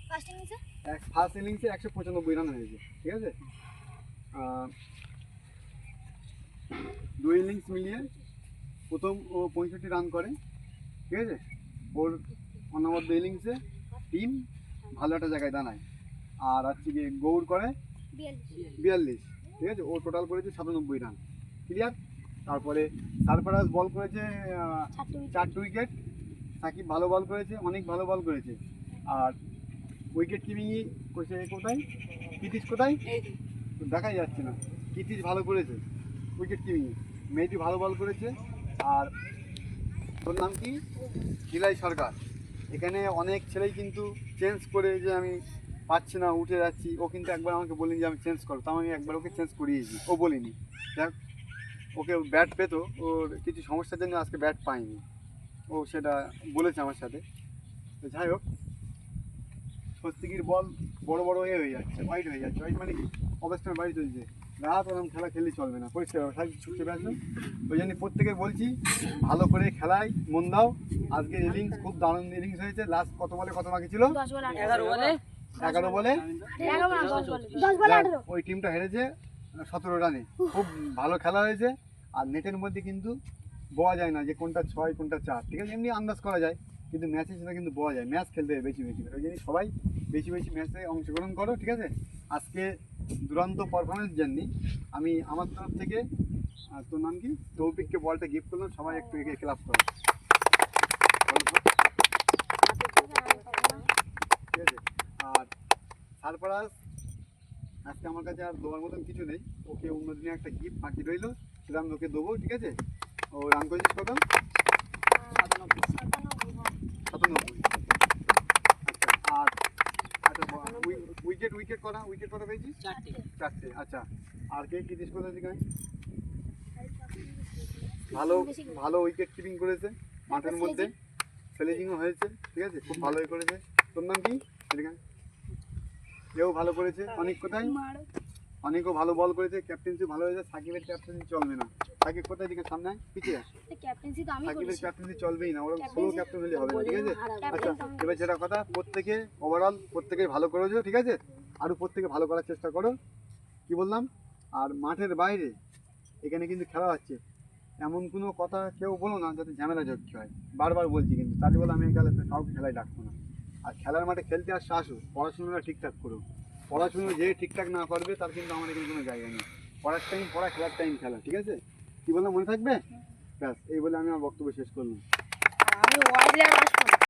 First ইনিংসে 195 run হয়েছে, ঠিক আছে। দুই ইনিংস মিলিয়ে প্রথম ও 65 রান করে, ঠিক আছে। ওর অনবদ্য ইনিংসে টিম ভালো একটা জায়গায় দাঁড়ায়। আর হচ্ছে গিয়ে গৌড় করে 42, ঠিক আছে। ও টোটাল করেছে 97 রান, ক্লিয়ার। তারপরে সারফারাজ বল করেছে 4 উইকেট। সাকিব ভালো বল করেছে, অনেক ভালো বল করেছে। আর উইকেট কিপিংই করেছে কোথায়, কৃতিশ কোথায় দেখাই যাচ্ছে না। কৃতিশ ভালো করেছে উইকেট কিপিংয়ে, মেয়েটি ভালো বল করেছে। আর তোর নাম কি, নীলাই সরকার। এখানে অনেক ছেলেই কিন্তু চেঞ্জ করে যে আমি পাচ্ছি না, উঠে যাচ্ছি। ও কিন্তু একবার আমাকে বলিনি যে আমি চেঞ্জ করো, তাও আমি একবার ওকে চেঞ্জ করিয়েছি, ও বলিনি। দেখ, ওকে ব্যাট পেতো, ওর কিছু সমস্যার জন্য আজকে ব্যাট পাইনি, ও সেটা বলেছে আমার সাথে। তো যাই হোক, স্বস্তিকির বল বড় বড় হয়ে যাচ্ছে, হোয়াইট হয়ে যাচ্ছে। হোয়াইট মানে কি, অবস্থায় বাড়ি চলছে, রাত ওরকম খেলা খেললে চলবে না, পরিষ্কার ছুটতে পারছো। ওই জন্য প্রত্যেকে বলছি ভালো করে খেলায় মন দাও। আজকে ইনিংস খুব দারুণ ইনিংস হয়েছে। লাস্ট কত বলে কত বাকি ছিল, 11 বলে ওই টিমটা হেরেছে 17 রানে। খুব ভালো খেলা হয়েছে। আর নেটের মধ্যে কিন্তু বোঝা যায় না যে কোনটা 6 কোনটা 4, ঠিক আছে। এমনি আন্দাজ করা যায়, কিন্তু ম্যাচে সেটা কিন্তু বোঝা যায়। ম্যাচ খেলতে হবে বেশি বেশি, ওই জন্য সবাই বেশি বেশি ম্যাচে অংশগ্রহণ করো, ঠিক আছে। আজকে দুরন্ত পারফরমেন্স জন্য আমি আমার তরফ থেকে, তোর নাম কি, তৌফিককে বলটা গিফট করলাম। সবাই একটু এগিয়ে ক্লাব করো, ঠিক আছে। আর সারফারাজ আজকে আমার কাছে আর দেওয়ার মতন কিছু নেই, ওকে অন্যদিনে একটা গিফট বাকি রইলো, সেটা আমি ওকে দেবো, ঠিক আছে। ও রান করেছিস কত, 97। আর আচ্ছা, উইকেট কটা পেয়েছিস, 4টে। আচ্ছা, আর কে কৃতিশ কোথায় থেকে ভালো ভালো উইকেট কিপিং করেছে মাঠের মধ্যে, স্লেজিংও হয়েছে, ঠিক আছে। খুব ভালোই করেছে। তোর নাম কি, এও ভালো করেছে। অনেক কোথায়, অনেকও ভালো বল করেছে। ক্যাপ্টেন্সি ভালো হয়েছে। সাকিবের ক্যাপ্টেন্সি চলবে না। সাকিব কোথায় দিকে, সামনে পিছিয়ে, সাকিবের ক্যাপ্টেন্সি চলবেই না, ওরা সোলো ক্যাপ্টেন হলে হবে না, ঠিক আছে। আচ্ছা, এবার যেটা কথা, প্রত্যেকে ওভারঅল প্রত্যেকেই ভালো করেছো, ঠিক আছে। আরও প্রত্যেকে ভালো করার চেষ্টা করো, কি বললাম। আর মাঠের বাইরে এখানে কিন্তু খেলা হচ্ছে, এমন কোনো কথা কেউ বলো না যাতে ঝামেলা যোগ্য হয়। বারবার বলছি কিন্তু, তাই বলে আমি কাউকে খেলায় ডাকবো না। আর খেলার মাঠে খেলতে আসছে, আসো, পড়াশোনাটা ঠিকঠাক করো। পড়াশুনো যে ঠিকঠাক না করবে তার কিন্তু আমাদের কিন্তু কোনো জায়গা নেই। পড়ার টাইম পড়া, খেলার টাইম খেলা, ঠিক আছে। কি বললাম মনে থাকবে? ব্যাস, এই বলে আমি আমার বক্তব্য শেষ করলাম।